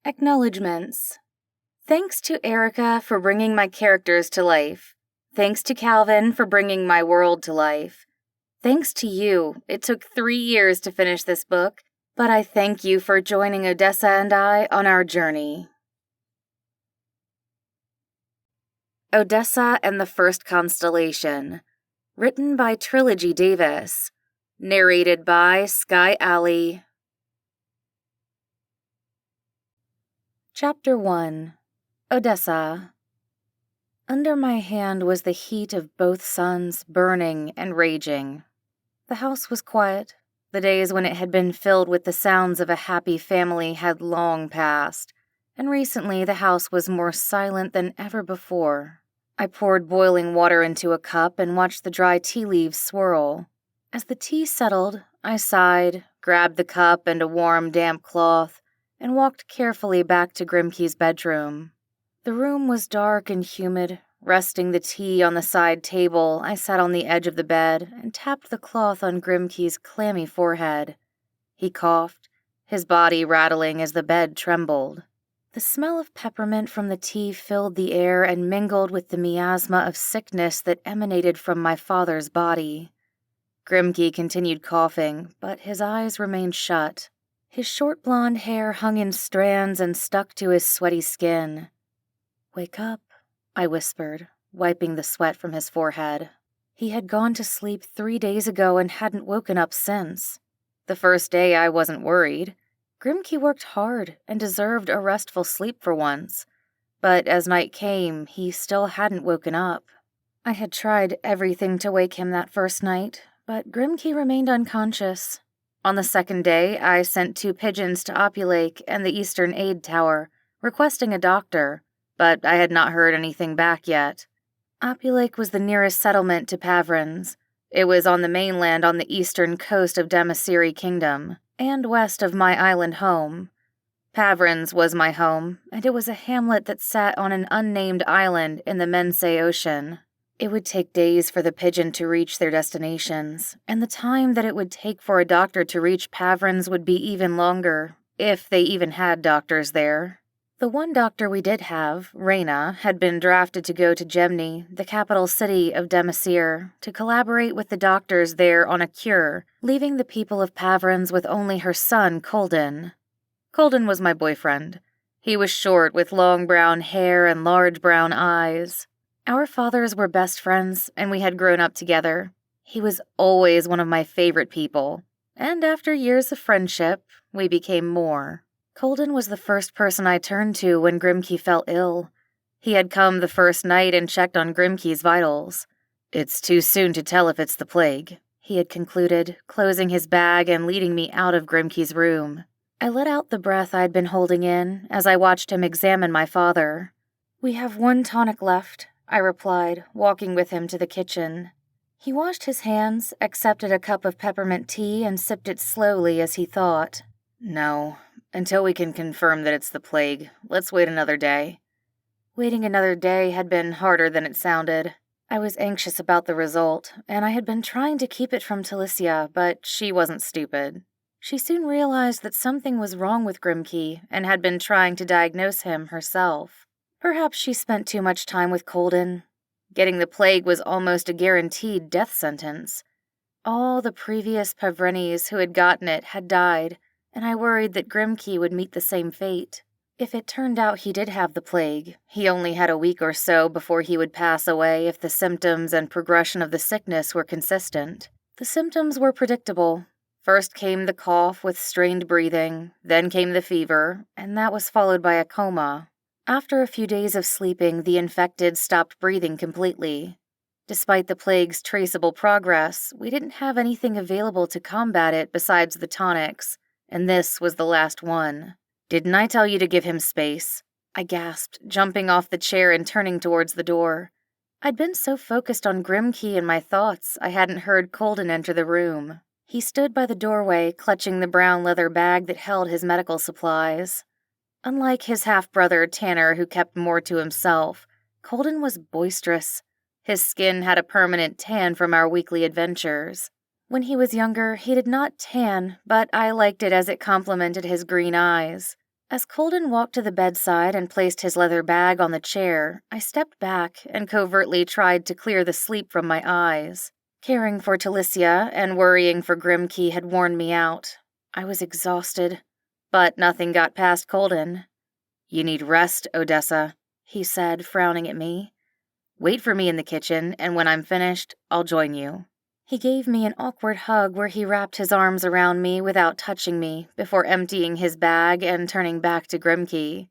Acknowledgements. Thanks to Erica for bringing my characters to life. Thanks to Calvin for bringing my world to life. Thanks to you, it took 3 years to finish this book, but I thank you for joining Odessa and I on our journey. Odessa and the First Constellation. Written by Trilogy Davis. Narrated by Sky Alley. Chapter 1. Odessa. Under my hand was the heat of both suns burning and raging. The house was quiet. The days when it had been filled with the sounds of a happy family had long passed, and recently the house was more silent than ever before. I poured boiling water into a cup and watched the dry tea leaves swirl. As the tea settled, I sighed, grabbed the cup and a warm, damp cloth, and walked carefully back to Grimke's bedroom. The room was dark and humid. Resting the tea on the side table, I sat on the edge of the bed and tapped the cloth on Grimke's clammy forehead. He coughed, his body rattling as the bed trembled. The smell of peppermint from the tea filled the air and mingled with the miasma of sickness that emanated from my father's body. Grimke continued coughing, but his eyes remained shut. His short blonde hair hung in strands and stuck to his sweaty skin. "Wake up," I whispered, wiping the sweat from his forehead. He had gone to sleep 3 days ago and hadn't woken up since. The first day I wasn't worried. Grimke worked hard and deserved a restful sleep for once. But as night came, he still hadn't woken up. I had tried everything to wake him that first night, but Grimke remained unconscious. On the second day, I sent 2 pigeons to Opulake and the Eastern Aid Tower, requesting a doctor, but I had not heard anything back yet. Opulake was the nearest settlement to Pavrans. It was on the mainland on the eastern coast of Damasiri Kingdom, and west of my island home. Pavrans was my home, and it was a hamlet that sat on an unnamed island in the Mense Ocean. It would take days for the pigeon to reach their destinations, and the time that it would take for a doctor to reach Pavrans would be even longer, if they even had doctors there. The one doctor we did have, Reyna, had been drafted to go to Gemni, the capital city of Damasir, to collaborate with the doctors there on a cure, leaving the people of Pavrans with only her son, Colden. Colden was my boyfriend. He was short with long brown hair and large brown eyes. Our fathers were best friends, and we had grown up together. He was always one of my favorite people, and after years of friendship, we became more. Colden was the first person I turned to when Grimke fell ill. He had come the first night and checked on Grimke's vitals. "It's too soon to tell if it's the plague," he had concluded, closing his bag and leading me out of Grimke's room. I let out the breath I'd been holding in as I watched him examine my father. "We have 1 tonic left," I replied, walking with him to the kitchen. He washed his hands, accepted a cup of peppermint tea, and sipped it slowly as he thought. "No, until we can confirm that it's the plague, let's wait another day." Waiting another day had been harder than it sounded. I was anxious about the result, and I had been trying to keep it from Talicia, but she wasn't stupid. She soon realized that something was wrong with Grimke and had been trying to diagnose him herself. Perhaps she spent too much time with Colden. Getting the plague was almost a guaranteed death sentence. All the previous Pavrenis who had gotten it had died, and I worried that Grimke would meet the same fate. If it turned out he did have the plague, he only had a week or so before he would pass away if the symptoms and progression of the sickness were consistent. The symptoms were predictable. First came the cough with strained breathing, then came the fever, and that was followed by a coma. After a few days of sleeping, the infected stopped breathing completely. Despite the plague's traceable progress, we didn't have anything available to combat it besides the tonics, and this was the last one. "Didn't I tell you to give him space?" I gasped, jumping off the chair and turning towards the door. I'd been so focused on Grimke and my thoughts, I hadn't heard Colden enter the room. He stood by the doorway, clutching the brown leather bag that held his medical supplies. Unlike his half-brother Tanner, who kept more to himself, Colden was boisterous. His skin had a permanent tan from our weekly adventures. When he was younger, he did not tan, but I liked it as it complemented his green eyes. As Colden walked to the bedside and placed his leather bag on the chair, I stepped back and covertly tried to clear the sleep from my eyes. Caring for Talicia and worrying for Grimkey had worn me out. I was exhausted, but nothing got past Colden. "You need rest, Odessa," he said, frowning at me. "Wait for me in the kitchen, and when I'm finished, I'll join you." He gave me an awkward hug where he wrapped his arms around me without touching me before emptying his bag and turning back to Grimkey.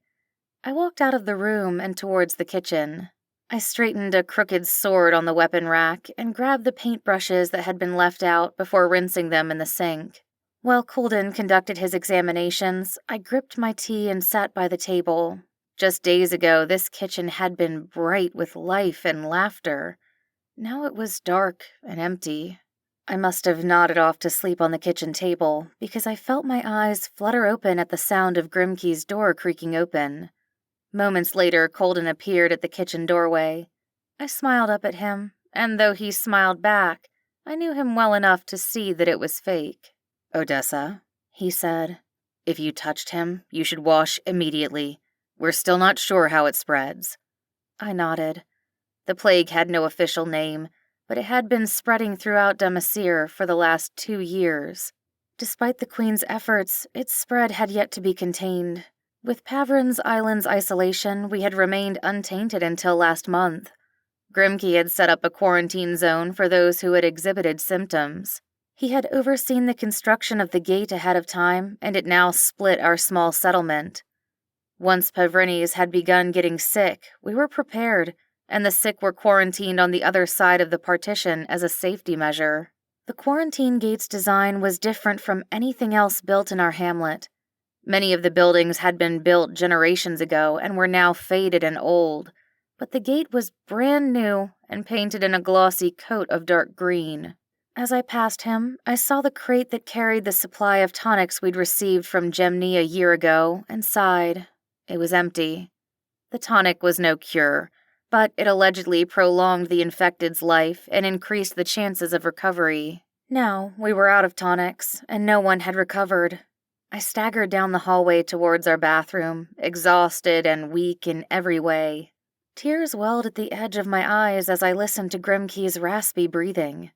I walked out of the room and towards the kitchen. I straightened a crooked sword on the weapon rack and grabbed the paintbrushes that had been left out before rinsing them in the sink. While Colden conducted his examinations, I gripped my tea and sat by the table. Just days ago, this kitchen had been bright with life and laughter. Now it was dark and empty. I must have nodded off to sleep on the kitchen table because I felt my eyes flutter open at the sound of Grimkey's door creaking open. Moments later, Colden appeared at the kitchen doorway. I smiled up at him, and though he smiled back, I knew him well enough to see that it was fake. "Odessa," he said, "if you touched him, you should wash immediately. We're still not sure how it spreads." I nodded. The plague had no official name, but it had been spreading throughout Damasir for the last 2 years. Despite the Queen's efforts, its spread had yet to be contained. With Pavrin's island's isolation, we had remained untainted until last month. Grimkey had set up a quarantine zone for those who had exhibited symptoms. He had overseen the construction of the gate ahead of time, and it now split our small settlement. Once Pavrinis had begun getting sick, we were prepared, and the sick were quarantined on the other side of the partition as a safety measure. The quarantine gate's design was different from anything else built in our hamlet. Many of the buildings had been built generations ago and were now faded and old, but the gate was brand new and painted in a glossy coat of dark green. As I passed him, I saw the crate that carried the supply of tonics we'd received from Gemni a year ago and sighed. It was empty. The tonic was no cure, but it allegedly prolonged the infected's life and increased the chances of recovery. Now we were out of tonics, and no one had recovered. I staggered down the hallway towards our bathroom, exhausted and weak in every way. Tears welled at the edge of my eyes as I listened to Grimkey's raspy breathing.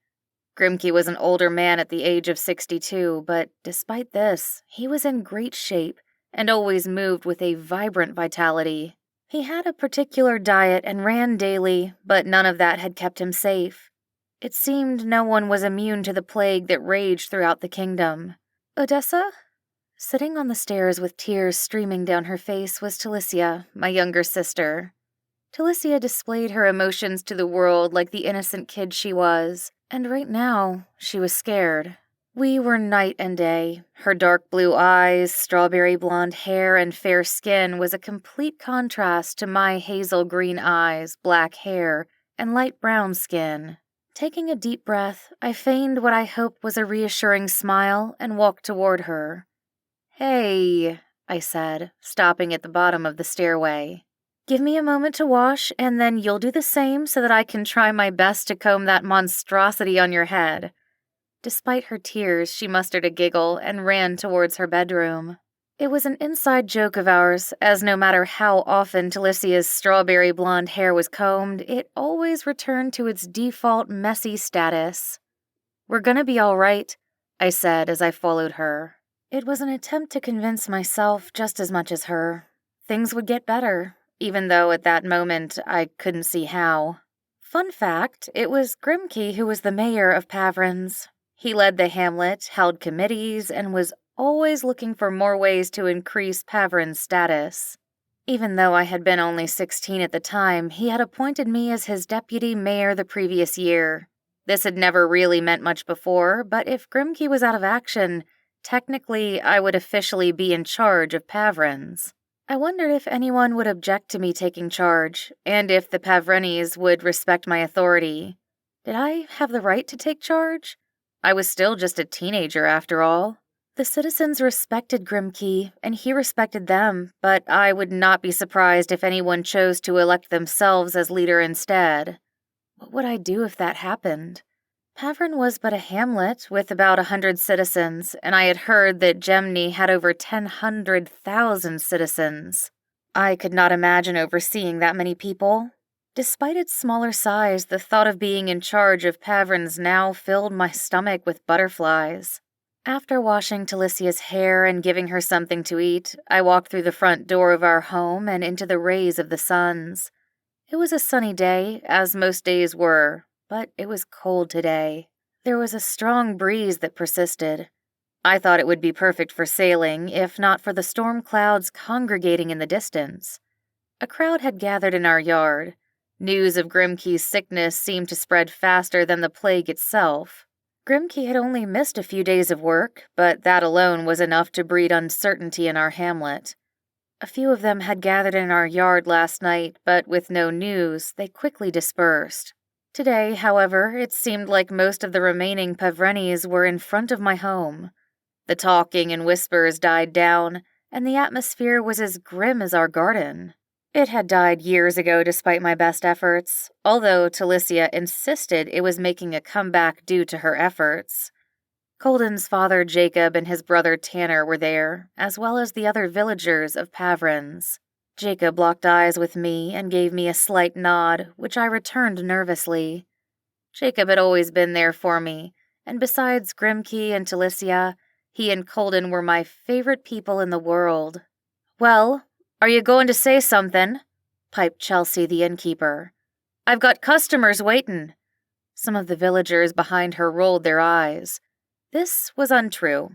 Grimkey was an older man at the age of 62, but despite this, he was in great shape and always moved with a vibrant vitality. He had a particular diet and ran daily, but none of that had kept him safe. It seemed no one was immune to the plague that raged throughout the kingdom. "Odessa?" Sitting on the stairs with tears streaming down her face was Talicia, my younger sister. Talicia displayed her emotions to the world like the innocent kid she was, and right now, she was scared. We were night and day. Her dark blue eyes, strawberry blonde hair, and fair skin was a complete contrast to my hazel green eyes, black hair, and light brown skin. Taking a deep breath, I feigned what I hoped was a reassuring smile and walked toward her. "Hey," I said, stopping at the bottom of the stairway. "Give me a moment to wash, and then you'll do the same so that I can try my best to comb that monstrosity on your head." Despite her tears, she mustered a giggle and ran towards her bedroom. It was an inside joke of ours, as no matter how often Talicia's strawberry blonde hair was combed, it always returned to its default messy status. "We're gonna be all right," I said as I followed her. It was an attempt to convince myself just as much as her. Things would get better, even though at that moment I couldn't see how. Fun fact, it was Grimkey who was the mayor of Pavrins. He led the hamlet, held committees, and was always looking for more ways to increase Pavrin's status. Even though I had been only 16 at the time, he had appointed me as his deputy mayor the previous year. This had never really meant much before, but if Grimkey was out of action, technically I would officially be in charge of Pavrins. I wondered if anyone would object to me taking charge, and if the Pavrinis would respect my authority. Did I have the right to take charge? I was still just a teenager, after all. The citizens respected Grimkey, and he respected them, but I would not be surprised if anyone chose to elect themselves as leader instead. What would I do if that happened? Pavrin was but a hamlet with about 100 citizens, and I had heard that Gemni had over 100,000 citizens. I could not imagine overseeing that many people. Despite its smaller size, the thought of being in charge of Pavrin's now filled my stomach with butterflies. After washing Talisia's hair and giving her something to eat, I walked through the front door of our home and into the rays of the suns. It was a sunny day, as most days were, but it was cold today. There was a strong breeze that persisted. I thought it would be perfect for sailing, if not for the storm clouds congregating in the distance. A crowd had gathered in our yard. News of Grimkey's sickness seemed to spread faster than the plague itself. Grimkey had only missed a few days of work, but that alone was enough to breed uncertainty in our hamlet. A few of them had gathered in our yard last night, but with no news, they quickly dispersed. Today, however, it seemed like most of the remaining Pavrenis were in front of my home. The talking and whispers died down, and the atmosphere was as grim as our garden. It had died years ago despite my best efforts, although Talisia insisted it was making a comeback due to her efforts. Colden's father Jacob and his brother Tanner were there, as well as the other villagers of Pavrins. Jacob locked eyes with me and gave me a slight nod, which I returned nervously. Jacob had always been there for me, and besides Grimkey and Talisia, he and Colden were my favorite people in the world. "Well, are you going to say something?" piped Chelsea the innkeeper. "I've got customers waitin'." Some of the villagers behind her rolled their eyes. This was untrue.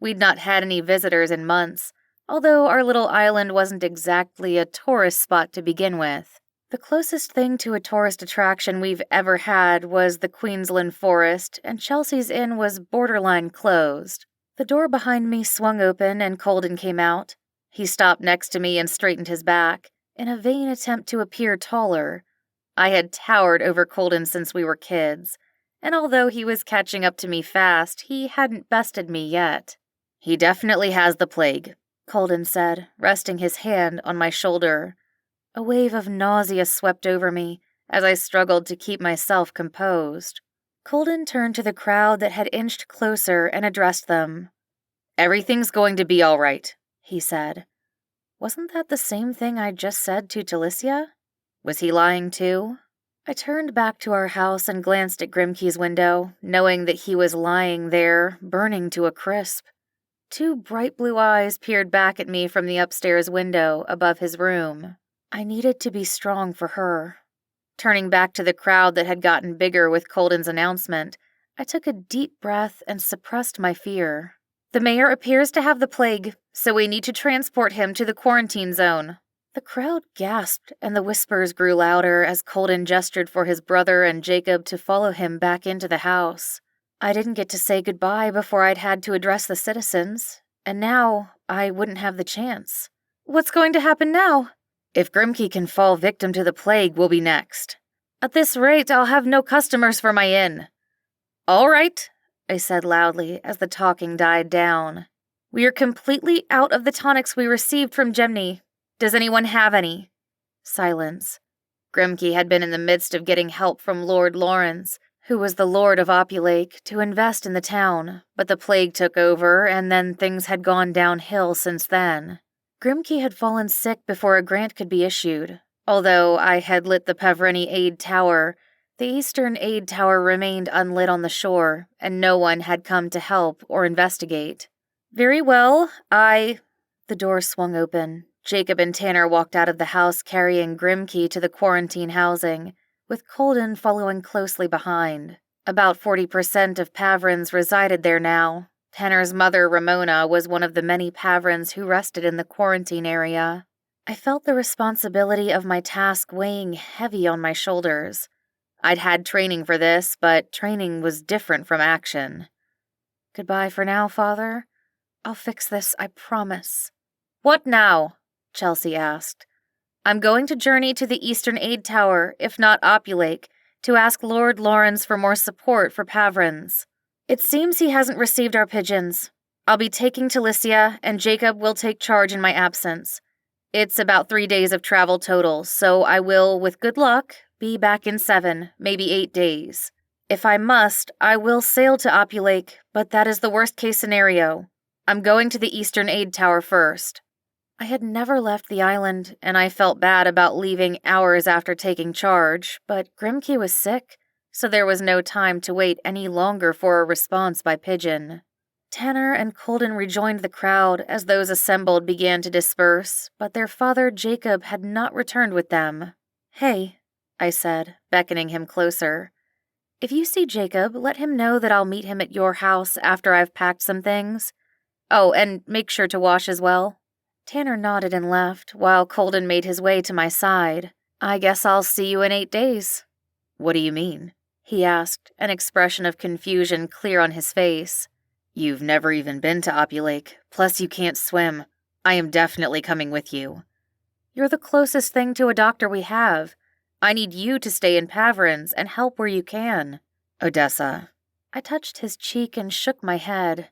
We'd not had any visitors in months, although our little island wasn't exactly a tourist spot to begin with. The closest thing to a tourist attraction we've ever had was the Queensland Forest, and Chelsea's Inn was borderline closed. The door behind me swung open and Colden came out. He stopped next to me and straightened his back, in a vain attempt to appear taller. I had towered over Colden since we were kids, and although he was catching up to me fast, he hadn't bested me yet. "He definitely has the plague," Colden said, resting his hand on my shoulder. A wave of nausea swept over me as I struggled to keep myself composed. Colden turned to the crowd that had inched closer and addressed them. "Everything's going to be all right," he said. Wasn't that the same thing I'd just said to Talisia? Was he lying too? I turned back to our house and glanced at Grimkey's window, knowing that he was lying there, burning to a crisp. Two bright blue eyes peered back at me from the upstairs window above his room. I needed to be strong for her. Turning back to the crowd that had gotten bigger with Colden's announcement, I took a deep breath and suppressed my fear. "The mayor appears to have the plague, so we need to transport him to the quarantine zone." The crowd gasped, and the whispers grew louder as Colden gestured for his brother and Jacob to follow him back into the house. I didn't get to say goodbye before I'd had to address the citizens, and now I wouldn't have the chance. "What's going to happen now?" "If Grimkey can fall victim to the plague, we'll be next. At this rate, I'll have no customers for my inn." "All right," I said loudly as the talking died down. "We are completely out of the tonics we received from Gemni. Does anyone have any?" Silence. Grimkey had been in the midst of getting help from Lord Lawrence, who was the Lord of Opulake, to invest in the town, but the plague took over, and then things had gone downhill since then. Grimkey had fallen sick before a grant could be issued. Although I had lit the Pavrini Aid Tower, the Eastern Aid Tower remained unlit on the shore, and no one had come to help or investigate. "Very well, The door swung open. Jacob and Tanner walked out of the house carrying Grimkey to the quarantine housing, with Colden following closely behind. About 40% of Pavrins resided there now. Tanner's mother, Ramona, was one of the many Pavrins who rested in the quarantine area. I felt the responsibility of my task weighing heavy on my shoulders. I'd had training for this, but training was different from action. "Goodbye for now, Father. I'll fix this, I promise." "What now?" Chelsea asked. "I'm going to journey to the Eastern Aid Tower, if not Opulake, to ask Lord Lawrence for more support for Pavrins. It seems he hasn't received our pigeons. I'll be taking Talisia, and Jacob will take charge in my absence. It's about 3 days of travel total, so I will, with good luck, be back in 7, maybe 8 days. If I must, I will sail to Opulake, but that is the worst-case scenario. I'm going to the Eastern Aid Tower first. I had never left the island, and I felt bad about leaving hours after taking charge, but Grimke was sick, so there was no time to wait any longer for a response by pigeon. Tanner and Colden rejoined the crowd as those assembled began to disperse, but their father Jacob had not returned with them. "Hey," I said, beckoning him closer. "If you see Jacob, let him know that I'll meet him at your house after I've packed some things. Oh, and make sure to wash as well." Tanner nodded and left, while Colden made his way to my side. "I guess I'll see you in 8 days." "What do you mean?" he asked, an expression of confusion clear on his face. "You've never even been to Opulake, plus you can't swim. I am definitely coming with you." "You're the closest thing to a doctor we have. I need you to stay in Paverins and help where you can." "Odessa." I touched his cheek and shook my head.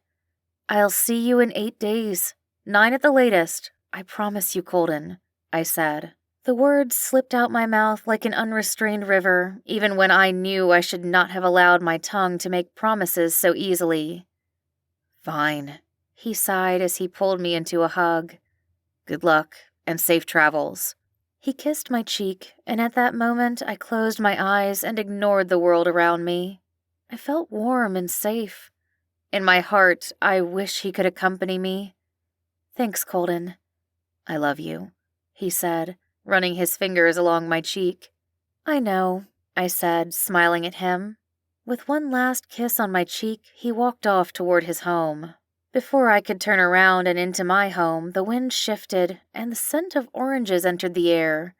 "I'll see you in 8 days. 9 at the latest. I promise you, Colden," I said. The words slipped out my mouth like an unrestrained river, even when I knew I should not have allowed my tongue to make promises so easily. "Fine," he sighed as he pulled me into a hug. "Good luck, and safe travels." He kissed my cheek, and at that moment I closed my eyes and ignored the world around me. I felt warm and safe. In my heart, I wish he could accompany me. "Thanks, Colden." "I love you," he said, running his fingers along my cheek. "I know," I said, smiling at him. With one last kiss on my cheek, he walked off toward his home. Before I could turn around and into my home, the wind shifted, and the scent of oranges entered the air.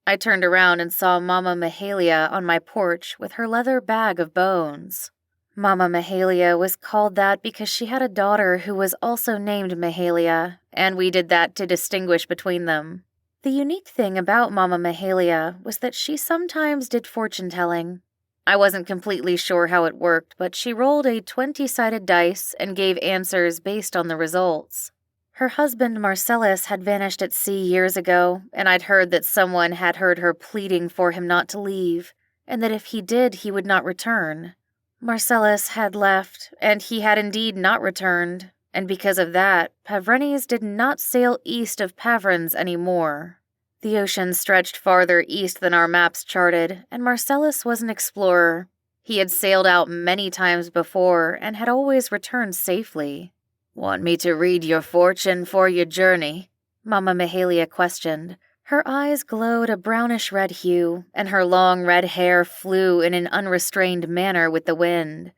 I turned around and saw Mama Mahalia on my porch with her leather bag of bones. Mama Mahalia was called that because she had a daughter who was also named Mahalia, and we did that to distinguish between them. The unique thing about Mama Mahalia was that she sometimes did fortune-telling. I wasn't completely sure how it worked, but she rolled a 20-sided dice and gave answers based on the results. Her husband Marcellus had vanished at sea years ago, and I'd heard that someone had heard her pleading for him not to leave, and that if he did, he would not return. Marcellus had left, and he had indeed not returned, and because of that, Pavrenes did not sail east of Paverins anymore. The ocean stretched farther east than our maps charted, and Marcellus was an explorer. He had sailed out many times before and had always returned safely. "Want me to read your fortune for your journey?" Mama Mahalia questioned. Her eyes glowed a brownish-red hue, and her long red hair flew in an unrestrained manner with the wind.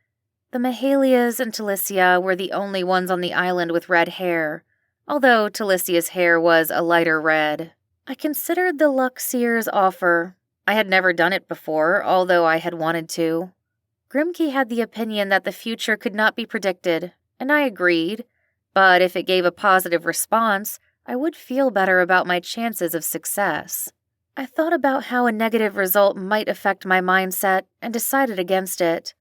The Mahalias and Talicia were the only ones on the island with red hair, although Talicia's hair was a lighter red. I considered the Luck Seer's offer. I had never done it before, although I had wanted to. Grimke had the opinion that the future could not be predicted, and I agreed, but if it gave a positive response, I would feel better about my chances of success. I thought about how a negative result might affect my mindset and decided against it.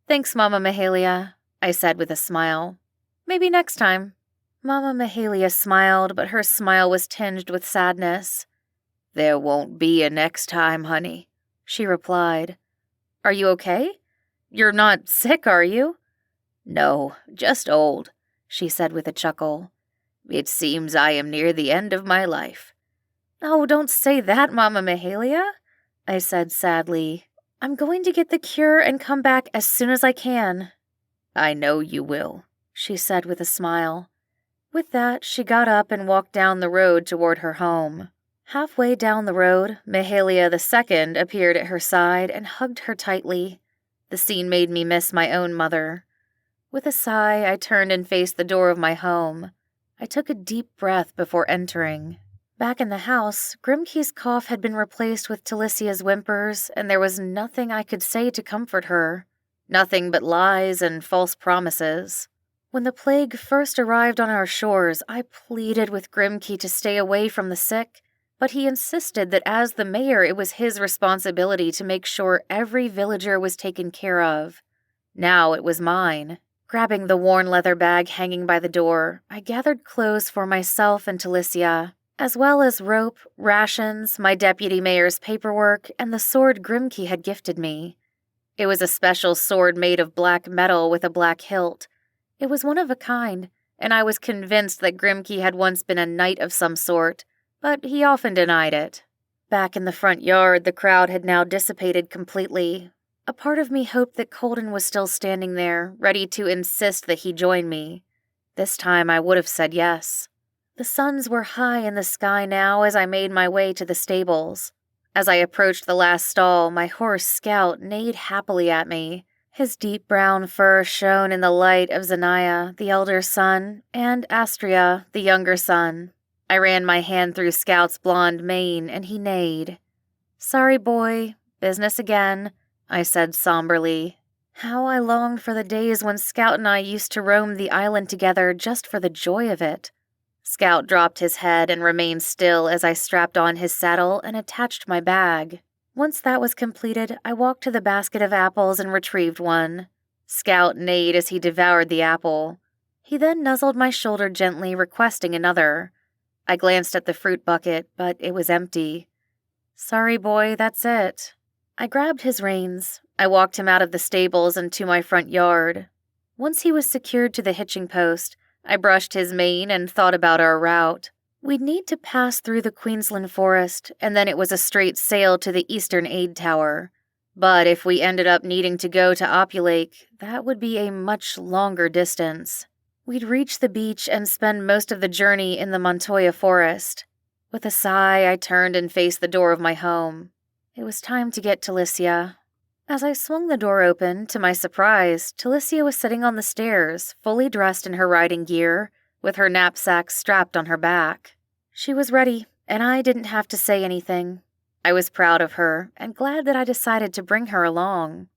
"Thanks, Mama Mahalia," I said with a smile. "Maybe next time." Mama Mahalia smiled, but her smile was tinged with sadness. "There won't be a next time, honey," she replied. "Are you okay? You're not sick, are you?" "No, just old," she said with a chuckle. "It seems I am near the end of my life." "Oh, don't say that, Mama Mahalia," I said sadly. "I'm going to get the cure and come back as soon as I can." "I know you will," she said with a smile. With that, she got up and walked down the road toward her home. Halfway down the road, Mahalia II appeared at her side and hugged her tightly. The scene made me miss my own mother. With a sigh, I turned and faced the door of my home. I took a deep breath before entering. Back in the house, Grimke's cough had been replaced with Talicia's whimpers, and there was nothing I could say to comfort her. Nothing but lies and false promises. When the plague first arrived on our shores, I pleaded with Grimke to stay away from the sick, but he insisted that as the mayor it was his responsibility to make sure every villager was taken care of. Now it was mine. Grabbing the worn leather bag hanging by the door, I gathered clothes for myself and Talicia, as well as rope, rations, my deputy mayor's paperwork, and the sword Grimke had gifted me. It was a special sword made of black metal with a black hilt. It was one of a kind, and I was convinced that Grimke had once been a knight of some sort, but he often denied it. Back in the front yard, the crowd had now dissipated completely. A part of me hoped that Colden was still standing there, ready to insist that he join me. This time I would have said yes. The suns were high in the sky now as I made my way to the stables. As I approached the last stall, my horse Scout neighed happily at me. His deep brown fur shone in the light of Zanaya, the elder son, and Astria, the younger son. I ran my hand through Scout's blonde mane, and he neighed. "Sorry, boy. Business again," I said somberly. How I longed for the days when Scout and I used to roam the island together just for the joy of it. Scout dropped his head and remained still as I strapped on his saddle and attached my bag. Once that was completed, I walked to the basket of apples and retrieved one. Scout neighed as he devoured the apple. He then nuzzled my shoulder gently, requesting another. I glanced at the fruit bucket, but it was empty. "Sorry, boy, that's it." I grabbed his reins. I walked him out of the stables and to my front yard. Once he was secured to the hitching post, I brushed his mane and thought about our route. We'd need to pass through the Queensland forest, and then it was a straight sail to the Eastern Aid Tower. But if we ended up needing to go to Opulake, that would be a much longer distance. We'd reach the beach and spend most of the journey in the Montoya forest. With a sigh, I turned and faced the door of my home. It was time to get Talicia. As I swung the door open, to my surprise, Talicia was sitting on the stairs, fully dressed in her riding gear, with her knapsack strapped on her back. She was ready, and I didn't have to say anything. I was proud of her, and glad that I decided to bring her along.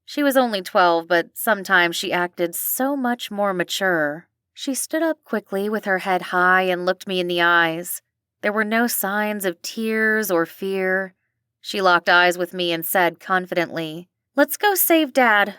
She was only 12, but sometimes she acted so much more mature. She stood up quickly with her head high and looked me in the eyes. There were no signs of tears or fear. She locked eyes with me and said confidently, "Let's go save Dad.